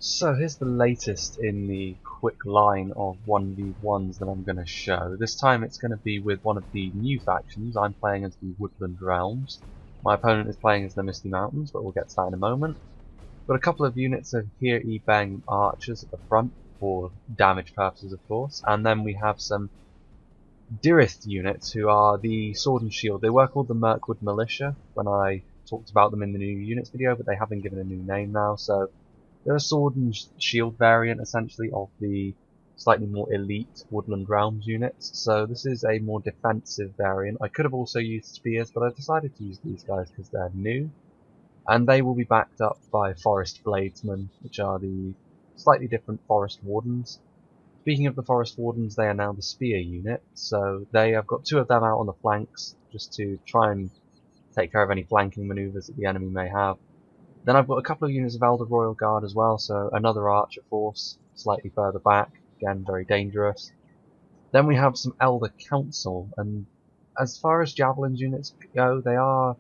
So here's the latest in the quick line of 1v1s that I'm going to show. This time it's going to be with one of the new factions. I'm playing as the Woodland Realms. My opponent is playing as the Misty Mountains, but we'll get to that in a moment. Got a couple of units of here E-Bang archers at the front for damage purposes, of course, and then we have some Dirith units who are the Sword and Shield. They were called the Mirkwood Militia when I talked about them in the new units video, but they have been given a new name now, so they're a Sword and Shield variant, essentially, of the slightly more elite Woodland Realms units. So this is a more defensive variant. I could have also used Spears, but I've decided to use these guys because they're new. And they will be backed up by Forest Bladesmen, which are the slightly different Forest Wardens. Speaking of the Forest Wardens, they are now the Spear unit. So I've got two of them out on the flanks, just to try and take care of any flanking maneuvers that the enemy may have. Then I've got a couple of units of Elder Royal Guard as well, so another Archer force slightly further back, again very dangerous. Then we have some Elder Council, and as far as Javelins units go, they are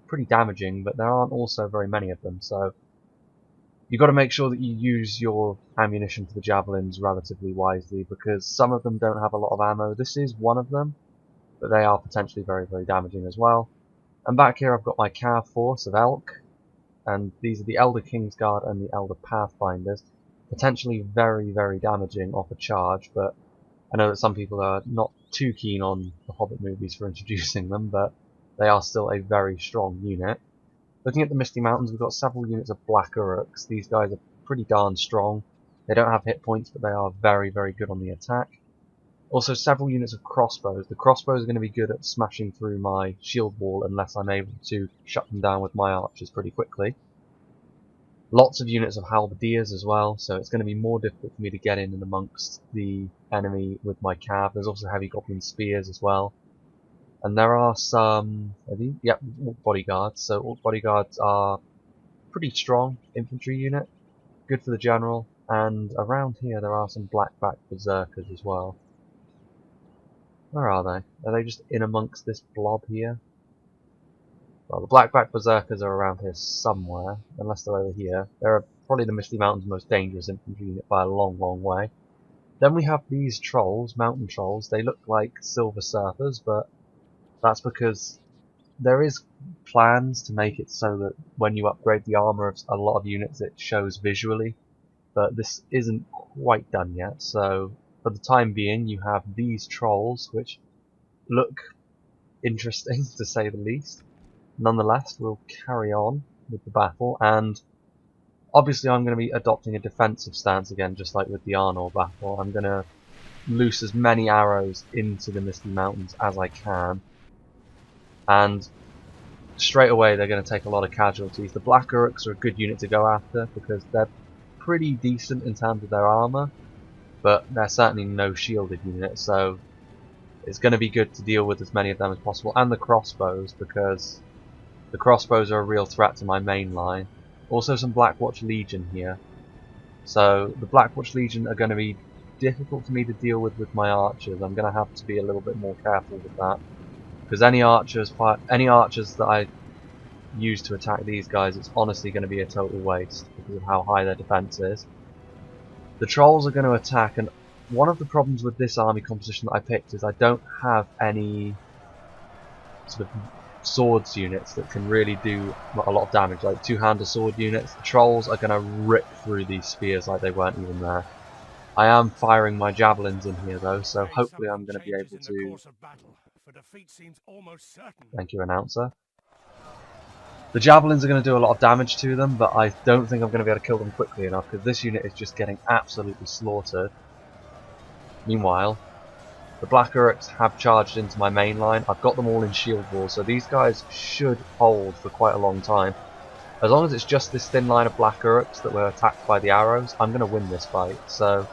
pretty damaging, but there aren't also very many of them, so you've got to make sure that you use your ammunition for the Javelins relatively wisely, because some of them don't have a lot of ammo. This is one of them, but they are potentially very, very damaging as well. And back here I've got my Cav force of Elk, and these are the Elder Kingsguard and the Elder Pathfinders. Potentially very, very damaging off a charge, but I know that some people are not too keen on the Hobbit movies for introducing them, but they are still a very strong unit. Looking at the Misty Mountains, we've got several units of Black Uruks. These guys are pretty darn strong. They don't have hit points, but they are very, very good on the attack. Also, several units of crossbows. The crossbows are going to be good at smashing through my shield wall unless I'm able to shut them down with my archers pretty quickly. Lots of units of halberdiers as well, so it's going to be more difficult for me to get in and amongst the enemy with my cav. There's also heavy goblin spears as well. And there are some, Orc bodyguards. So Orc bodyguards are pretty strong infantry unit, good for the general. And around here there are some blackback berserkers as well. Where are they? Are they just in amongst this blob here? Well, the blackback berserkers are around here somewhere, unless they're over here. They're probably the Misty Mountains' most dangerous infantry unit by a long, long way. Then we have these trolls, mountain trolls. They look like silver surfers, but that's because there is plans to make it so that when you upgrade the armor of a lot of units it shows visually, but this isn't quite done yet, so for the time being you have these trolls which look interesting to say the least. Nonetheless, we'll carry on with the battle, and obviously I'm going to be adopting a defensive stance again, just like with the Arnor battle. I'm going to loose as many arrows into the Misty Mountains as I can, and straight away they're going to take a lot of casualties. The Black Uruks are a good unit to go after because they're pretty decent in terms of their armor, but they're certainly no shielded unit, so it's going to be good to deal with as many of them as possible. And the crossbows, because the crossbows are a real threat to my main line. Also some Blackwatch Legion here. So the Blackwatch Legion are going to be difficult for me to deal with my archers. I'm going to have to be a little bit more careful with that, because any archers that I use to attack these guys, it's honestly going to be a total waste because of how high their defense is. The trolls are going to attack, and one of the problems with this army composition that I picked is I don't have any sort of swords units that can really do a lot of damage, like two-hander sword units. The trolls are going to rip through these spears like they weren't even there. I am firing my javelins in here though, so hopefully I'm going to be able to... Thank you, announcer. The javelins are going to do a lot of damage to them, but I don't think I'm going to be able to kill them quickly enough because this unit is just getting absolutely slaughtered. Meanwhile, the Black Uruks have charged into my main line. I've got them all in shield wall, so these guys should hold for quite a long time. As long as it's just this thin line of Black Uruks that were attacked by the arrows, I'm going to win this fight. So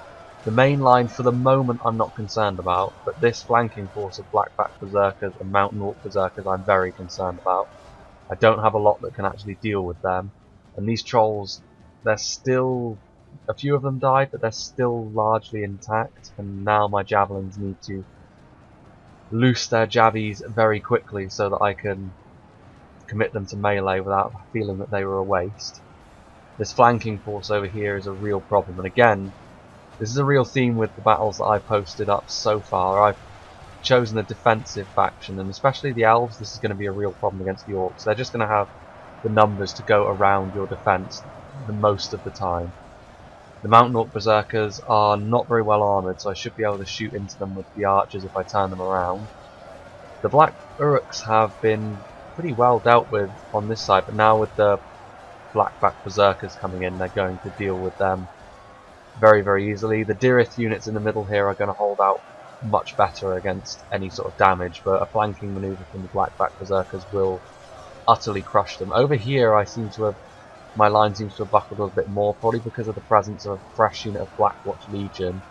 the main line for the moment I'm not concerned about, but this flanking force of Blackback Berserkers and Mountain Orc Berserkers I'm very concerned about. I don't have a lot that can actually deal with them. And these trolls, they're still... A few of them died, but they're still largely intact, and now my javelins need to loose their jabbies very quickly so that I can commit them to melee without feeling that they were a waste. This flanking force over here is a real problem, and again, this is a real theme with the battles that I've posted up so far. I've chosen a defensive faction, and especially the elves, this is going to be a real problem against the orcs. They're just going to have the numbers to go around your defense the most of the time. The mountain orc berserkers are not very well armoured, so I should be able to shoot into them with the archers if I turn them around. The black uruks have been pretty well dealt with on this side, but now with the blackback berserkers coming in, they're going to deal with them very, very easily. The Dirith units in the middle here are going to hold out much better against any sort of damage, but a flanking manoeuvre from the blackback berserkers will utterly crush them. Over here I seem to have, my line seems to have buckled a little bit more, probably because of the presence of a fresh unit of Blackwatch Legion.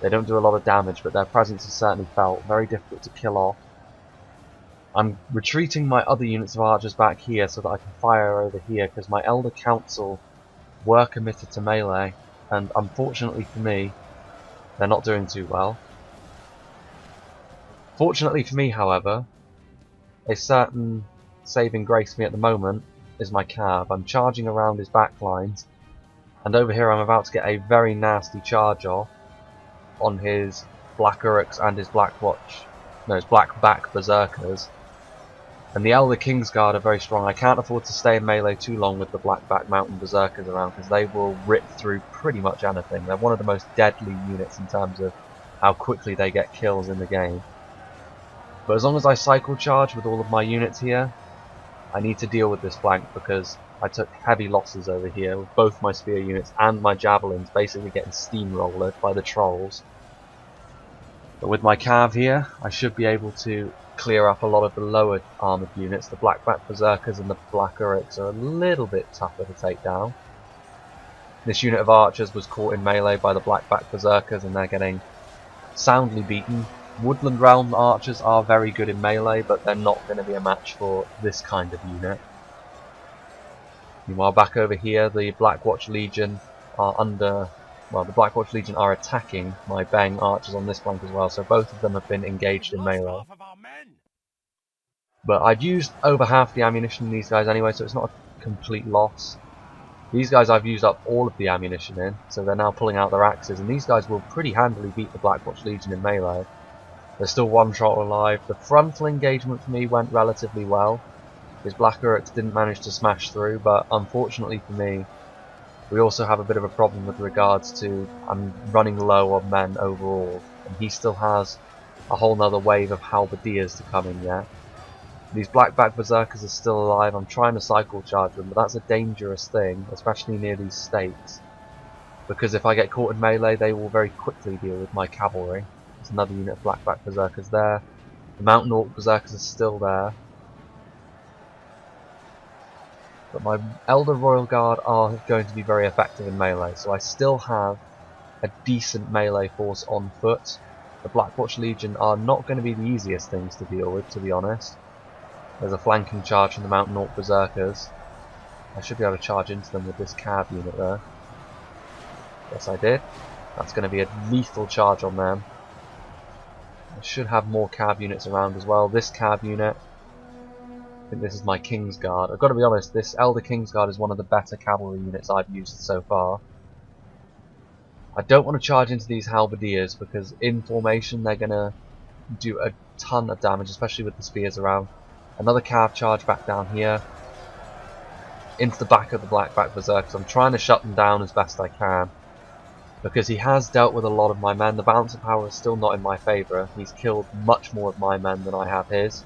They don't do a lot of damage, but their presence is certainly felt. Very difficult to kill off. I'm retreating my other units of archers back here so that I can fire over here, because my Elder Council were committed to melee, and unfortunately for me, they're not doing too well. Fortunately for me, however, a certain saving grace for me at the moment is my Cav. I'm charging around his back lines, and over here I'm about to get a very nasty charge off on his Black Uruks and his his Blackback Berserkers. And the Elder Kingsguard are very strong. I can't afford to stay in melee too long with the Blackback Mountain Berserkers around, because they will rip through pretty much anything. They're one of the most deadly units in terms of how quickly they get kills in the game. But as long as I cycle charge with all of my units here, I need to deal with this flank, because I took heavy losses over here with both my spear units and my javelins basically getting steamrollered by the trolls. But with my Cav here, I should be able to clear up a lot of the lower armoured units. The Blackback Berserkers and the Black Uruks are a little bit tougher to take down. This unit of archers was caught in melee by the Blackback Berserkers, and they're getting soundly beaten. Woodland Realm archers are very good in melee, but they're not going to be a match for this kind of unit. Meanwhile, back over here, the Blackwatch Legion are the Blackwatch Legion are attacking my Beng archers on this flank as well, so both of them have been engaged in melee. But I've used over half the ammunition in these guys anyway, so it's not a complete loss. These guys I've used up all of the ammunition in, so they're now pulling out their axes, and these guys will pretty handily beat the Blackwatch Legion in melee. There's still one troll alive. The frontal engagement for me went relatively well. His Black Uruks didn't manage to smash through, but unfortunately for me, we also have a bit of a problem with regards to I'm running low on men overall, and he still has a whole nother wave of halberdiers to come in yet. These Blackback Berserkers are still alive. I'm trying to cycle charge them, but that's a dangerous thing, especially near these stakes, because if I get caught in melee, they will very quickly deal with my cavalry. There's another unit of Blackback Berserkers there. The Mountain Orc Berserkers are still there. But my Elder Royal Guard are going to be very effective in melee, so I still have a decent melee force on foot. The Blackwatch Legion are not going to be the easiest things to deal with, to be honest. There's a flanking charge from the Mountain Orc Berserkers. I should be able to charge into them with this Cav unit there. Yes, I did. That's going to be a lethal charge on them. I should have more Cav units around as well. This Cav unit, I think this is my Kingsguard. I've got to be honest, this Elder Kingsguard is one of the better cavalry units I've used so far. I don't want to charge into these halberdiers, because in formation they're going to do a ton of damage, especially with the spears around. Another Cav charge back down here into the back of the Blackback Berserkers. I'm trying to shut them down as best I can, because he has dealt with a lot of my men. The balance of power is still not in my favour. He's killed much more of my men than I have his,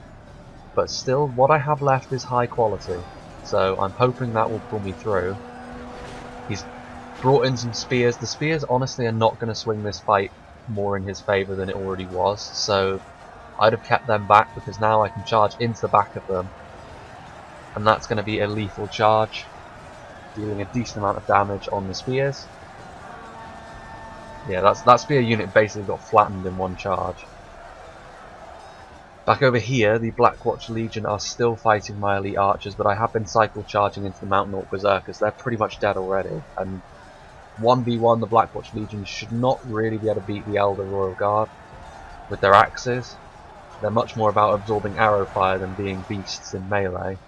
but still what I have left is high quality, so I'm hoping that will pull me through. He's brought in some spears. The spears honestly are not going to swing this fight more in his favour than it already was, so I'd have kept them back, because now I can charge into the back of them, and that's going to be a lethal charge, dealing a decent amount of damage on the spears. Yeah, that spear unit basically got flattened in one charge. Back over here, the Blackwatch Legion are still fighting my elite archers, but I have been cycle charging into the Mountain Orc Berserkers. They're pretty much dead already, and 1v1 the Blackwatch Legion should not really be able to beat the Elder Royal Guard with their axes. They're much more about absorbing arrow fire than being beasts in melee.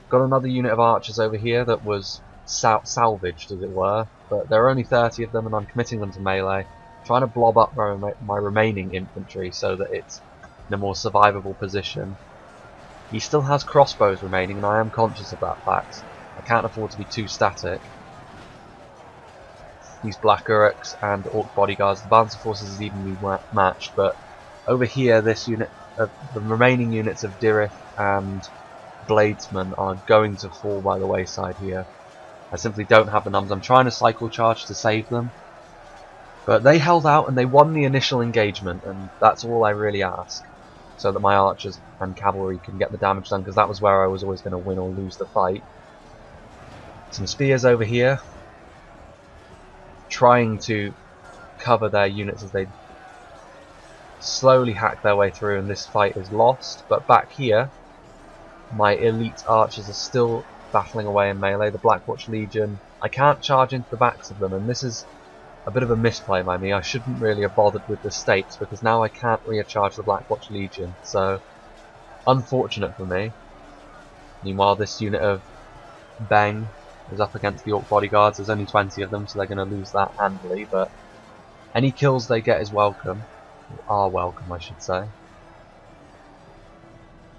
Got another unit of archers over here that was salvaged, as it were, but there are only 30 of them and I'm committing them to melee, trying to blob up my remaining infantry so that it's in a more survivable position. He still has crossbows remaining and I am conscious of that fact. I can't afford to be too static. These Black Uruks and Orc bodyguards, the balance of forces is evenly matched, but over here this unit, the remaining units of Dirith and Bladesmen are going to fall by the wayside here. I simply don't have the numbers. I'm trying to cycle charge to save them, but they held out and they won the initial engagement, and that's all I really ask, so that my archers and cavalry can get the damage done, because that was where I was always going to win or lose the fight. Some spears over here, trying to cover their units as they slowly hack their way through, and this fight is lost. But back here, my elite archers are still battling away in melee. The Blackwatch Legion, I can't charge into the backs of them, and this is a bit of a misplay by me. I shouldn't really have bothered with the stakes, because now I can't recharge the Blackwatch Legion, so unfortunate for me. Meanwhile, this unit of Bang is up against the Orc bodyguards. There's only 20 of them, so they're going to lose that handily, but any kills they get is welcome, or are welcome I should say.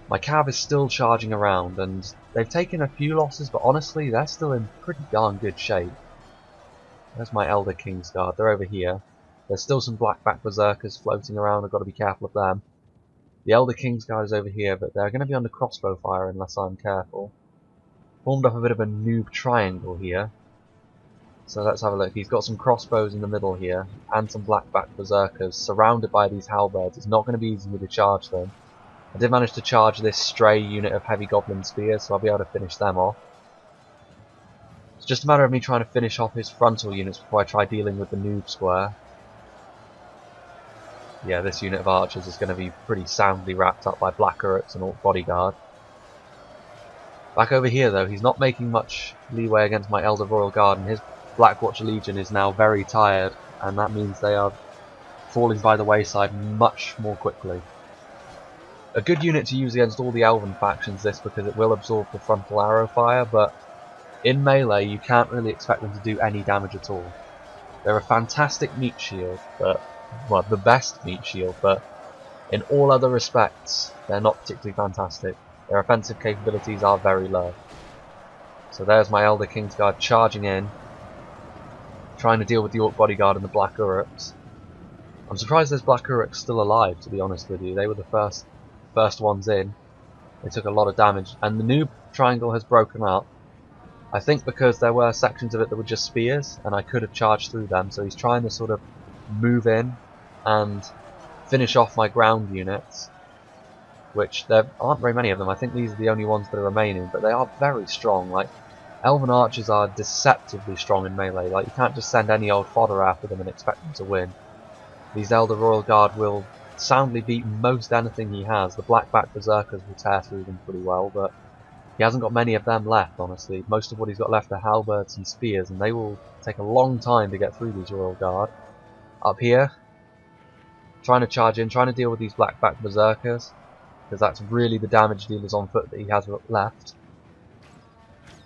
My cav is still charging around, and they've taken a few losses, but honestly they're still in pretty darn good shape. There's my Elder Kingsguard, they're over here. There's still some Blackback Berserkers floating around, I've got to be careful of them. The Elder Kingsguard is over here, but they're going to be under crossbow fire unless I'm careful. Formed up a bit of a noob triangle here. So let's have a look. He's got some crossbows in the middle here, and some Blackback Berserkers surrounded by these halberds. It's not going to be easy to charge them. I did manage to charge this stray unit of heavy goblin spears, so I'll be able to finish them off. It's just a matter of me trying to finish off his frontal units before I try dealing with the noob square. Yeah, this unit of archers is going to be pretty soundly wrapped up by Black Uruks and Orc bodyguard. Back over here though, he's not making much leeway against my Elder Royal Guard, and his Blackwatch Legion is now very tired, and that means they are falling by the wayside much more quickly. A good unit to use against all the Elven factions, this, because it will absorb the frontal arrow fire, but in melee you can't really expect them to do any damage at all. They're a fantastic meat shield, but, well, the best meat shield, but in all other respects they're not particularly fantastic. Their offensive capabilities are very low. So there's my Elder Kingsguard charging in, trying to deal with the Orc bodyguard and the Black Uruks. I'm surprised there's Black Uruks still alive, to be honest with you. They were the first ones in. They took a lot of damage, and the noob triangle has broken up. I think because there were sections of it that were just spears, and I could have charged through them, so he's trying to sort of move in and finish off my ground units, which there aren't very many of them. I think these are the only ones that are remaining, but they are very strong. Like, Elven archers are deceptively strong in melee. Like, you can't just send any old fodder after them and expect them to win. These Elder Royal Guard will soundly beat most anything he has. The Blackback Berserkers will tear through them pretty well, but he hasn't got many of them left, honestly. Most of what he's got left are halberds and spears, and they will take a long time to get through these Royal Guard. Up here, trying to charge in, trying to deal with these Blackback Berserkers, because that's really the damage dealers on foot that he has left.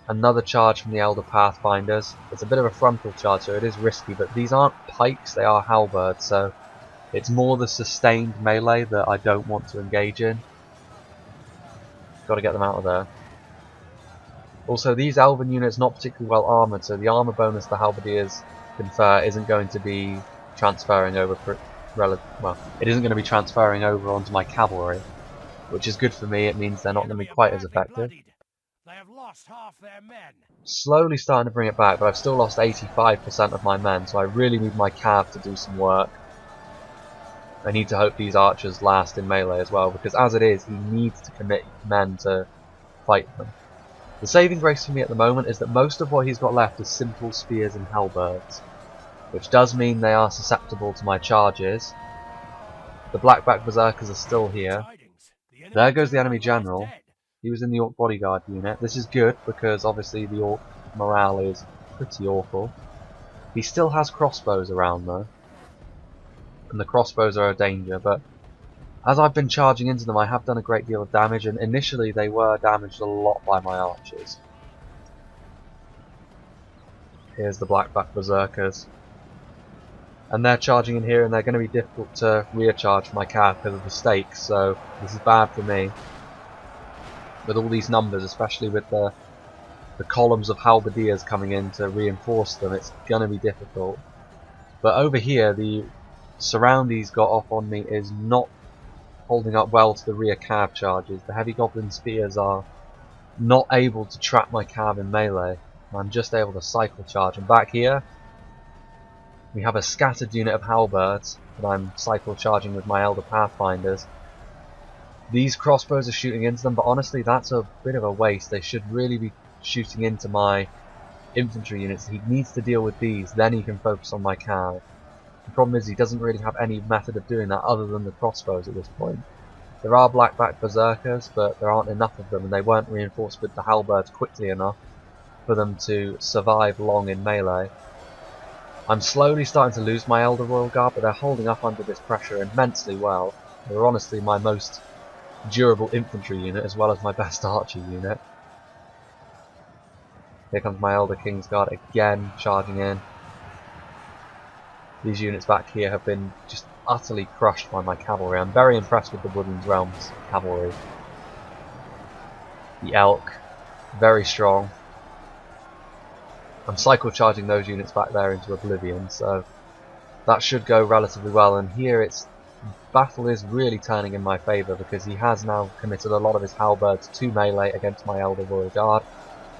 Another charge from the Elder Pathfinders. It's a bit of a frontal charge, so it is risky, but these aren't pikes, they are halberds, so it's more the sustained melee that I don't want to engage in. Got to get them out of there. Also, these Elven units not particularly well armoured, so the armour bonus the halberdiers confer isn't going to be transferring over. Well, it isn't going to be transferring over onto my cavalry, which is good for me. It means they're not going to be quite as effective. They have lost half their men. Slowly starting to bring it back, but I've still lost 85% of my men, so I really need my cav to do some work. I need to hope these archers last in melee as well, because as it is, he needs to commit men to fight them. The saving grace for me at the moment is that most of what he's got left is simple spears and halberds, which does mean they are susceptible to my charges. The Blackback Berserkers are still here. There goes the enemy general. He was in the Orc bodyguard unit. This is good because obviously the Orc morale is pretty awful. He still has crossbows around though, and the crossbows are a danger, but As I've been charging into them, I have done a great deal of damage, and initially they were damaged a lot by my archers. Here's the Blackback Berserkers. And they're charging in here, and they're going to be difficult to recharge for my cav because of the stakes, so this is bad for me. With all these numbers, especially with the columns of halberdiers coming in to reinforce them, it's going to be difficult. But over here, the surround he's got off on me is not holding up well to the rear cav charges. The heavy goblin spears are not able to trap my cav in melee. I'm just able to cycle charge. And back here, we have a scattered unit of halberds that I'm cycle charging with my Elder Pathfinders. These crossbows are shooting into them, but honestly that's a bit of a waste. They should really be shooting into my infantry units. He needs to deal with these, then he can focus on my cav. The problem is he doesn't really have any method of doing that other than the crossbows at this point. There are Blackback Berserkers, but there aren't enough of them, and they weren't reinforced with the halberds quickly enough for them to survive long in melee. I'm slowly starting to lose my Elder Royal Guard, but they're holding up under this pressure immensely well. They're honestly my most durable infantry unit, as well as my best archer unit. Here comes my Elder Kingsguard again, charging in. These units back here have been just utterly crushed by my cavalry. I'm very impressed with the Woodland Realms cavalry. The Elk, very strong. I'm cycle charging those units back there into oblivion, so that should go relatively well. And here battle is really turning in my favour, because he has now committed a lot of his halberds to melee against my Elder Royal Guard.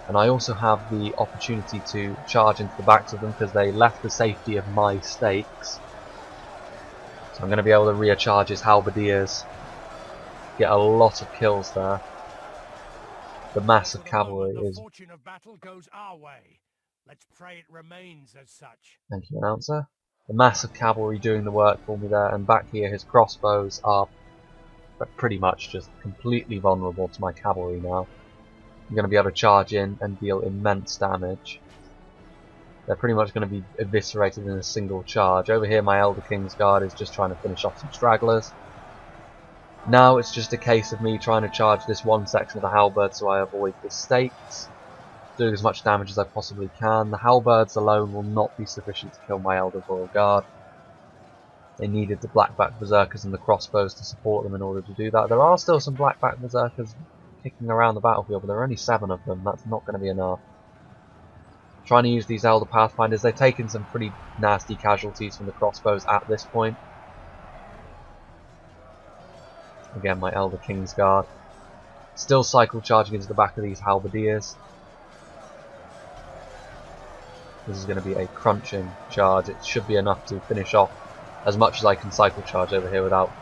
And I also have the opportunity to charge into the backs of them because they left the safety of my stakes. So I'm going to be able to recharge his halberdiers, get a lot of kills there. The massive cavalry is... The fortune of battle goes our way. Let's pray it remains as such. Thank you, announcer. The massive cavalry doing the work for me there, and back here his crossbows are pretty much just completely vulnerable to my cavalry now. I'm going to be able to charge in and deal immense damage. They're pretty much going to be eviscerated in a single charge. Over here my Elder Kingsguard is just trying to finish off some stragglers. Now it's just a case of me trying to charge this one section of the halberd so I avoid the stakes, doing as much damage as I possibly can. The halberds alone will not be sufficient to kill my Elder Royal Guard. They needed the Blackback Berserkers and the crossbows to support them in order to do that. There are still some Blackback Berserkers kicking around the battlefield, but there are only 7 of them. That's not going to be enough. Trying to use these Elder Pathfinders. They've taken some pretty nasty casualties from the crossbows at this point. Again, my Elder Kingsguard still cycle charging into the back of these halberdiers. This is going to be a crunching charge. It should be enough to finish off as much as I can cycle charge over here without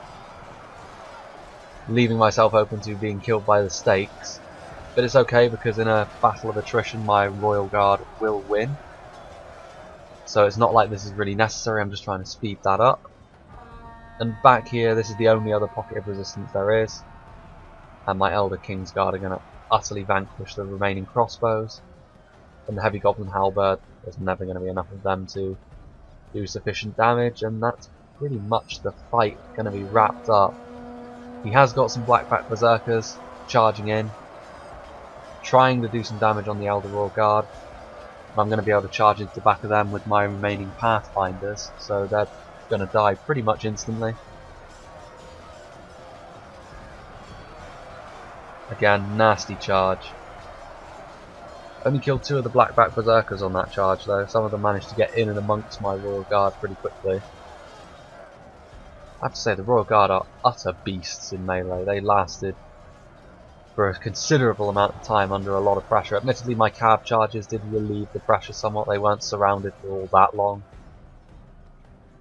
leaving myself open to being killed by the stakes. But it's okay, because in a battle of attrition my Royal Guard will win. So it's not like this is really necessary, I'm just trying to speed that up. And back here, this is the only other pocket of resistance there is. And my Elder Kingsguard are going to utterly vanquish the remaining crossbows. And the Heavy Goblin Halberd, there's never going to be enough of them to do sufficient damage. And that's pretty much the fight going to be wrapped up. He has got some Blackback Berserkers charging in, trying to do some damage on the Elder Royal Guard. I'm going to be able to charge into the back of them with my remaining Pathfinders, so they're going to die pretty much instantly. Again, nasty charge. Only killed 2 of the Blackback Berserkers on that charge though. Some of them managed to get in and amongst my Royal Guard pretty quickly. I have to say, the Royal Guard are utter beasts in melee. They lasted for a considerable amount of time under a lot of pressure. Admittedly, my cav charges did relieve the pressure somewhat. They weren't surrounded for all that long.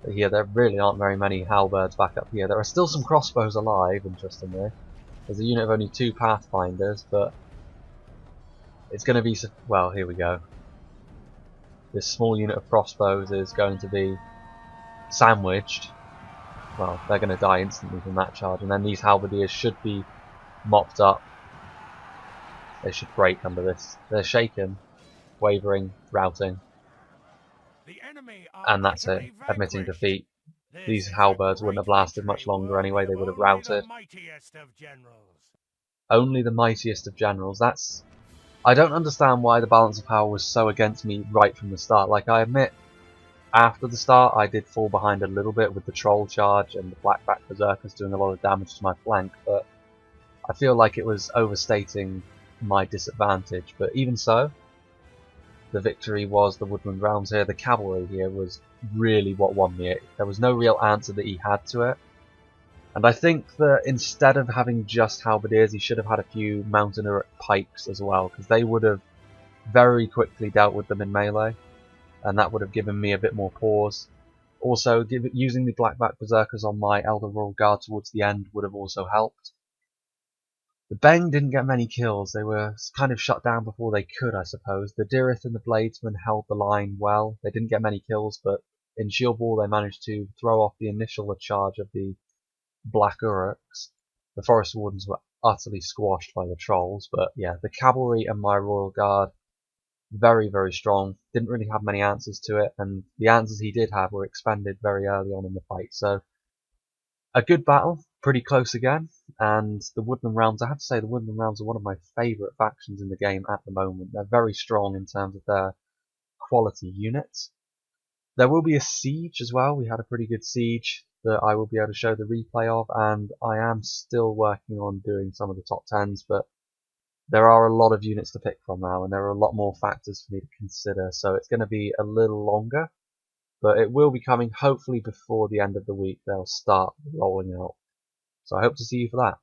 But here, there really aren't very many halberds back up here. There are still some crossbows alive, interestingly. There's a unit of only 2 Pathfinders, but it's going to be... well, here we go. This small unit of crossbows is going to be sandwiched. Well, they're going to die instantly from that charge, and then these halberdiers should be mopped up. They should break under this. They're shaken, wavering, routing, The enemy are and that's it. utterly Admitting vanquished. defeat. This These is a halberds wouldn't great have lasted victory much longer worthy anyway, of they would have only the routed. mightiest of generals. Only the mightiest of generals, that's... I don't understand why the balance of power was so against me right from the start. Like, I admit, after the start I did fall behind a little bit with the troll charge and the blackback berserkers doing a lot of damage to my flank, but I feel like it was overstating my disadvantage. But even so, the victory was the Woodland Realms here. The cavalry here was really what won me. There was no real answer that he had to it. And I think that instead of having just halberdiers, he should have had a few mountain Uruk pikes as well, because they would have very quickly dealt with them in melee, and that would have given me a bit more pause. Also, using the blackback berserkers on my Elder Royal Guard towards the end would have also helped. The Beng didn't get many kills. They were kind of shut down before they could, I suppose. The Dirith and the Bladesmen held the line well. They didn't get many kills, but in Shield Wall they managed to throw off the initial charge of the Black Uruks. The Forest Wardens were utterly squashed by the Trolls, but yeah, the Cavalry and my Royal Guard, very, very strong. Didn't really have many answers to it, and the answers he did have were expended very early on in the fight. So, a good battle, pretty close again, and the Woodland Realms, I have to say the Woodland Realms are one of my favourite factions in the game at the moment. They're very strong in terms of their quality units. There will be a siege as well. We had a pretty good siege that I will be able to show the replay of, and I am still working on doing some of the top 10s, but there are a lot of units to pick from now, and there are a lot more factors for me to consider, so it's going to be a little longer, but it will be coming hopefully before the end of the week. They'll start rolling out, so I hope to see you for that.